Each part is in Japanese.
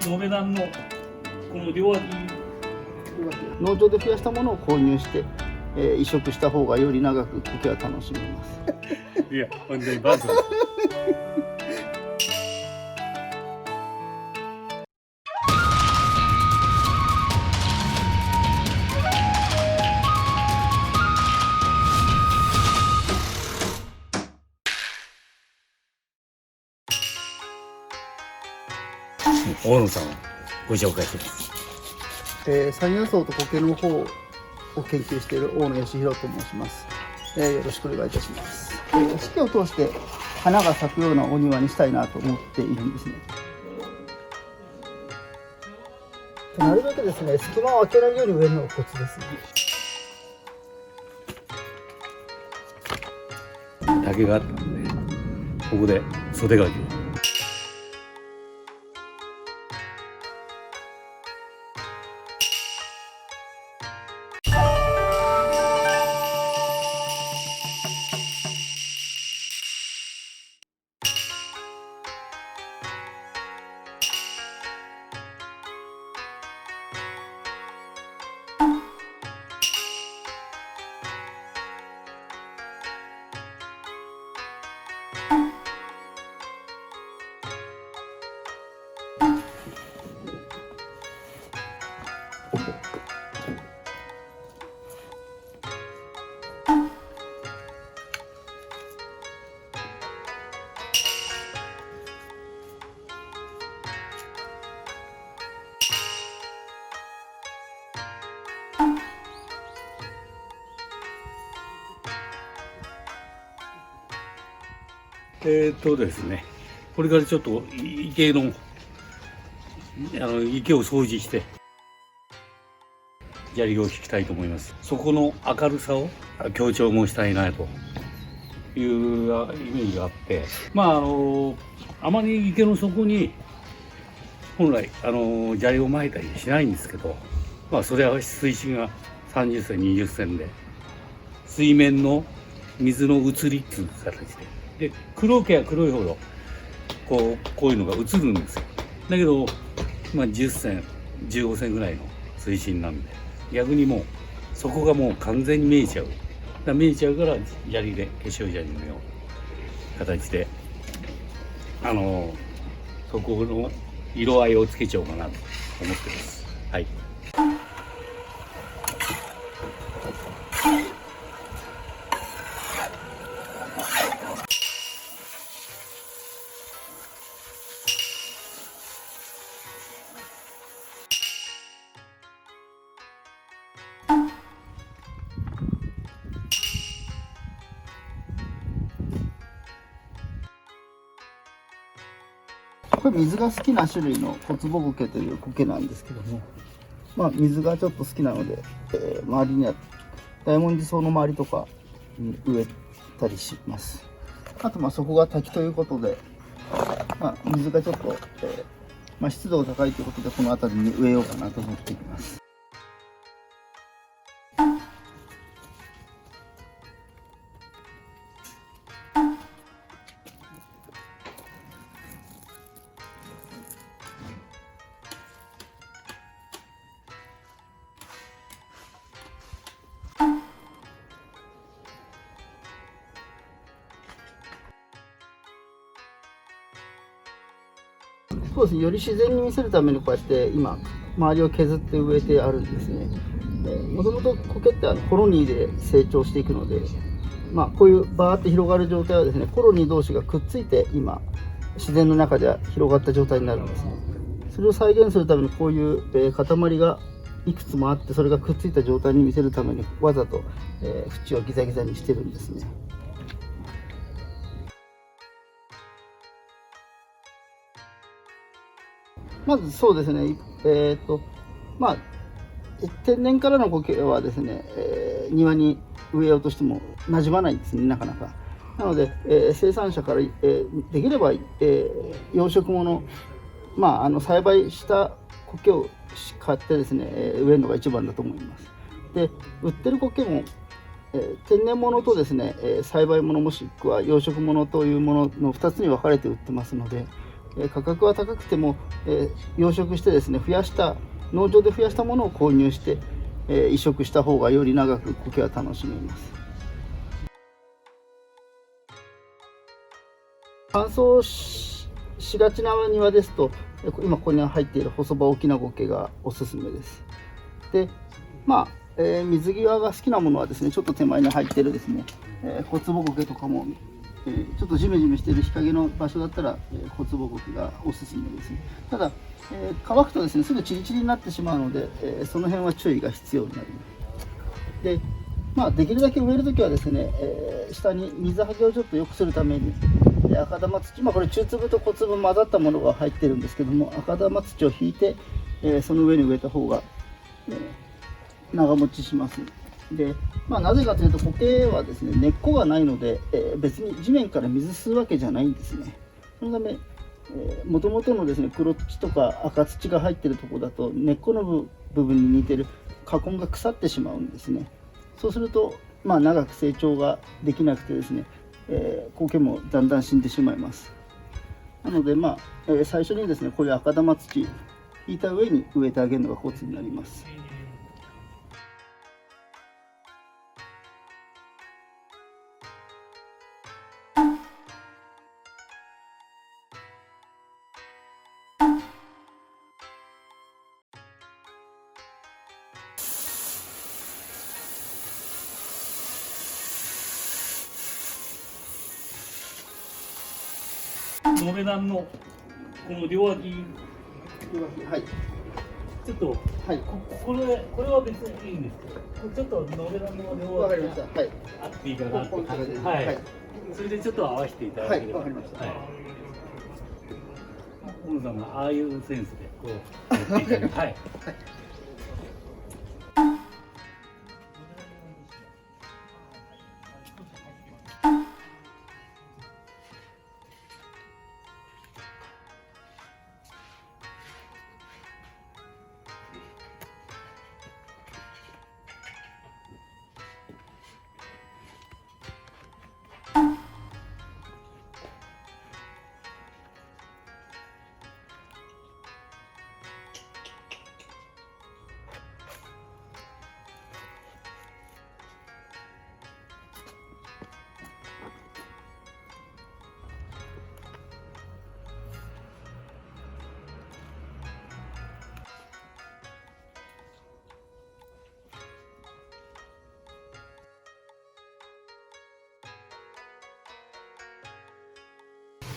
のべ団のこの両脇農場で増やしたものを購入して、移植した方がより長く苔は楽しめます。いや本当にバズ大野さんをご紹介します。山野草と苔の方を研究している大野義弘と申します。よろしくお願いいたします。四季を通して花が咲くようなお庭にしたいなと思っているんですね。なるべくですね、隙間を空けないように植えるのがコツですね。竹があったんで、ここで袖垣を。ですね、これからちょっと池の池を掃除して砂利を引きたいと思います。そこの明るさを強調もしたいなというイメージがあって、あまり池の底に本来砂利をまいたりしないんですけど、それは水深が30セン20センで水面の水の移りっていう形で黒けは黒いほどこういうのが映るんですよ。だけど、10セン15センぐらいの水深なんで、逆にもうそこがもう完全に見えちゃう。見えちゃうから砂利で化粧砂利のような形でそこの色合いをつけちゃおうかなと思ってます。はい。これ水が好きな種類の小坪苔という苔なんですけども、水がちょっと好きなので、周りには大文字草の周りとかに植えたりします。あとそこが滝ということで、水がちょっと、湿度が高いということでこの辺りに植えようかなと思っています。そうですね、より自然に見せるためにこうやって今周りを削って植えてあるんですね。もともと苔ってコロニーで成長していくので、こういうバーって広がる状態はですね、コロニー同士がくっついて今自然の中では広がった状態になるんですね。それを再現するためにこういう、塊がいくつもあって、それがくっついた状態に見せるためにわざと、縁をギザギザにしてるんですね。まずそうですね、天然からの苔はですね、庭に植えようとしても馴染まないんですね、なかなか。なので、生産者から、できれば、養殖物、栽培した苔を買ってですね、植えるのが一番だと思います。で、売ってる苔も、天然物とですね、栽培物もしくは養殖物というものの2つに分かれて売ってますので、価格は高くても、養殖してですね、農場で増やしたものを購入して、移植した方がより長く苔は楽しめます。乾燥しがちな庭ですと、今ここに入っている細葉沖縄苔がおすすめです。で、水際が好きなものはですね、ちょっと手前に入っているですね、小坪苔とかも、ちょっとジメジメしている日陰の場所だったら、小坪苔がおすすめですね。ただ、乾くとですね、すぐチリチリになってしまうので、その辺は注意が必要になります。で、できるだけ植えるときはですね、下に水はけをちょっと良くするために、赤玉土、これ中粒と小粒混ざったものが入ってるんですけども、赤玉土を引いて、その上に植えた方が、長持ちします。で、なぜかというと、苔はですね、根っこがないので、別に地面から水吸うわけじゃないんですね。そのため、もともとのですね、黒土とか赤土が入ってるところだと、根っこの部分に似てる花根が腐ってしまうんですね。そうすると、長く成長ができなくてですね、苔もだんだん死んでしまいます。なので、最初にですね、こういう赤玉土引いた上に植えてあげるのがコツになります。延べ段のこの両脇、はい、ちょっと、はい、これは別にいいんですけど、ちょっと延べ段の両脇があっていいかなって感じで、はい、それでちょっと合わせていただければ。はい、わかりました。はい。大野さんがああいうセンスでこうやっていただいて、はい。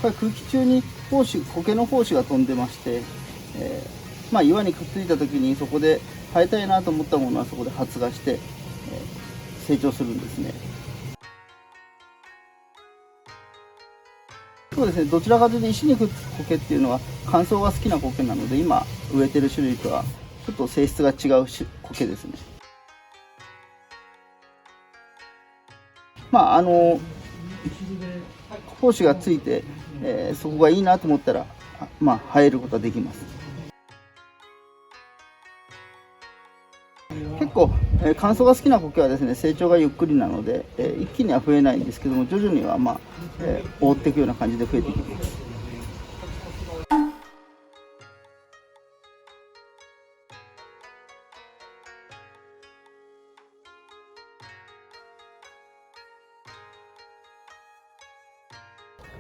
これ空気中に苔の胞子が飛んでまして、岩にくっついた時にそこで生えたいなと思ったものはそこで発芽して、成長するんですね。そうですね、どちらかというと石にくっつく苔っていうのは乾燥が好きな苔なので、今植えてる種類とはちょっと性質が違う苔ですね。胞子がついて、そこがいいなと思ったら、生えることはできます。結構、乾燥が好きな苔はですね、成長がゆっくりなので、一気には増えないんですけども、徐々には覆っていくような感じで増えていきます。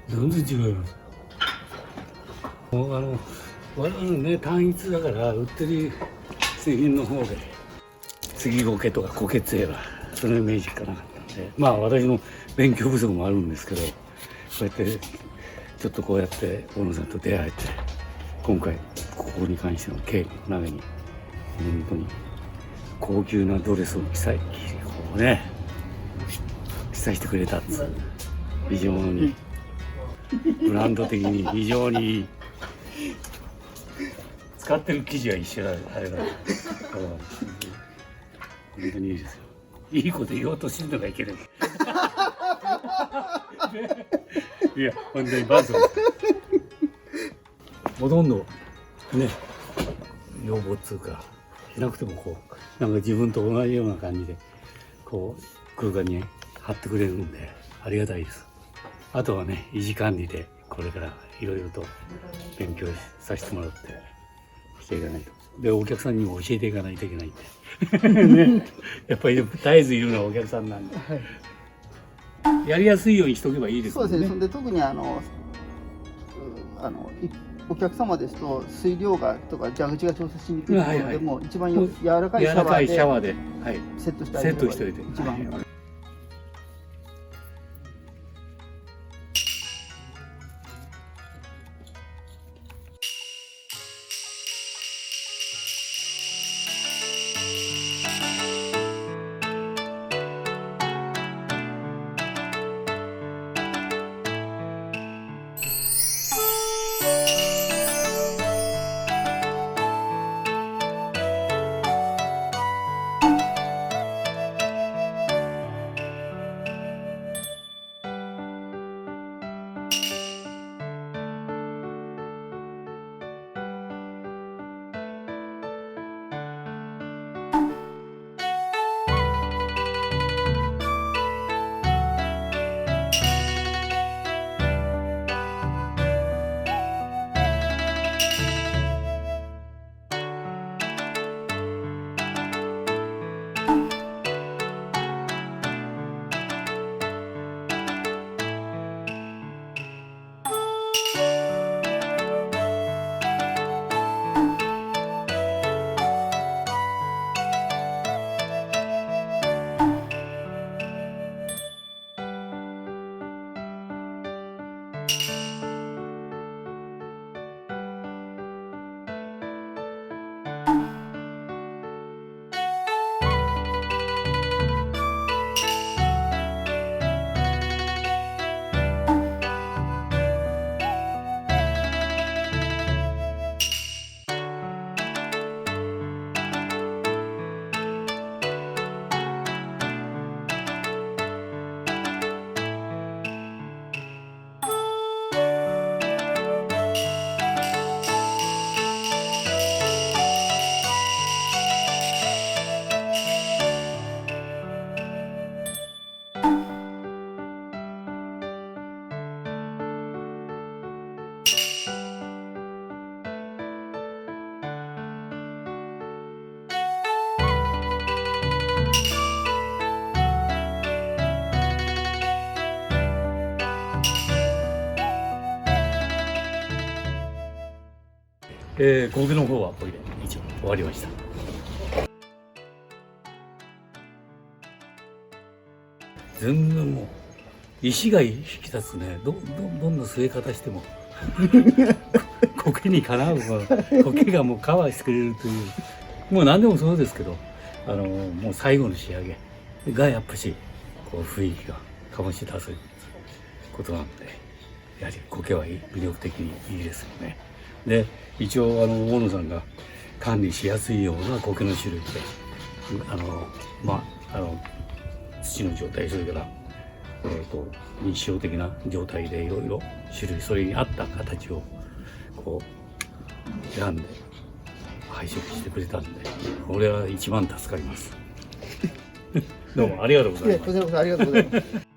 全然違います。もう我々のね、単一だから売ってる製品の方で杉苔とか苔って言えばそのイメージしかなかったんで、私の勉強不足もあるんですけど、こうやってちょっとこうやって大野さんと出会えて、今回ここに関しての経理の中に本当に高級なドレスを着さしてくれたっつう、非常にブランド的に非常にいい。使ってる生地は一緒だ、あれだ。本当にいいですよ。いいこと言おうとしてるのがいけない。いや、本当にバズ。ほとんどね、要望っつうかしなくてもなんか自分と同じような感じで空間に貼ってくれるんでありがたいです。あとはね、維持管理でこれからいろいろと勉強させてもらってしていかないと。でお客さんにも教えていかないといけないんで、ね、やっぱり絶えずいるのはお客さんなんで、はい、やりやすいようにしとけばいいですよね。そうですね。そんで特にお客様ですと水量がとか蛇口が調節しにくいところでも一番柔らかいシャワーでセットしてあげれば一番。はい、工具の方はこれで一応終わりました。全然もう石が引き立つね。どんな据え方しても苔にかなう苔がもうカバーしてくれるという、もう何でもそうですけど、もう最後の仕上げがやっぱしこう雰囲気が醸し出すことなんで、やはり苔は魅力的にいいですよね。で一応大野さんが管理しやすいような苔の種類で土の状態、それから日照的な状態でいろいろ種類、それに合った形をこう選んで配色してくれたんで、これは一番助かりますどうもありがとうございます。こちらこそありがとうございます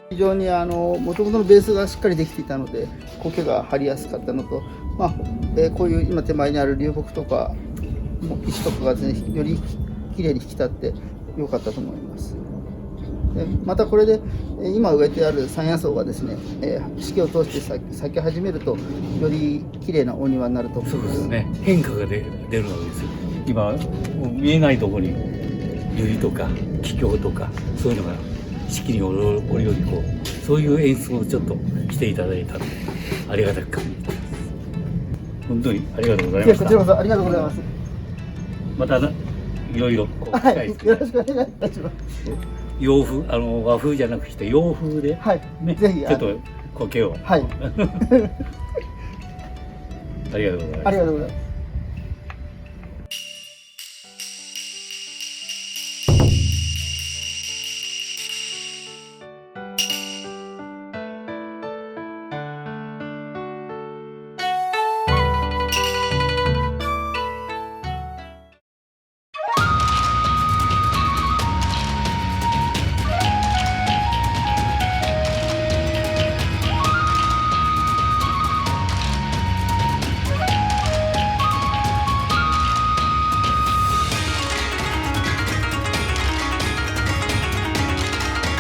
非常にもともとのベースがしっかりできていたので苔が張りやすかったのと、こういう今手前にある流木とか石とかがですね、よりきれいに引き立って良かったと思います。でまたこれで今植えてある山野草がですね、四季を通して咲き始めるとよりきれいなお庭になると思います。そうですね、変化が出るわけですよ。今見えないところにユリとかキキョウとかそういうのが四季に折々こうそういう演出をちょっとしていただいたのでありがたく感じています。本当にありがとうございました。こちらこそありがとうございます。またいろいろはい、よろしくお願いいたします。洋風和風じゃなくして洋風で、はい、ね、ぜひちょっと苔をはいありがとうございます。ありがとうございます。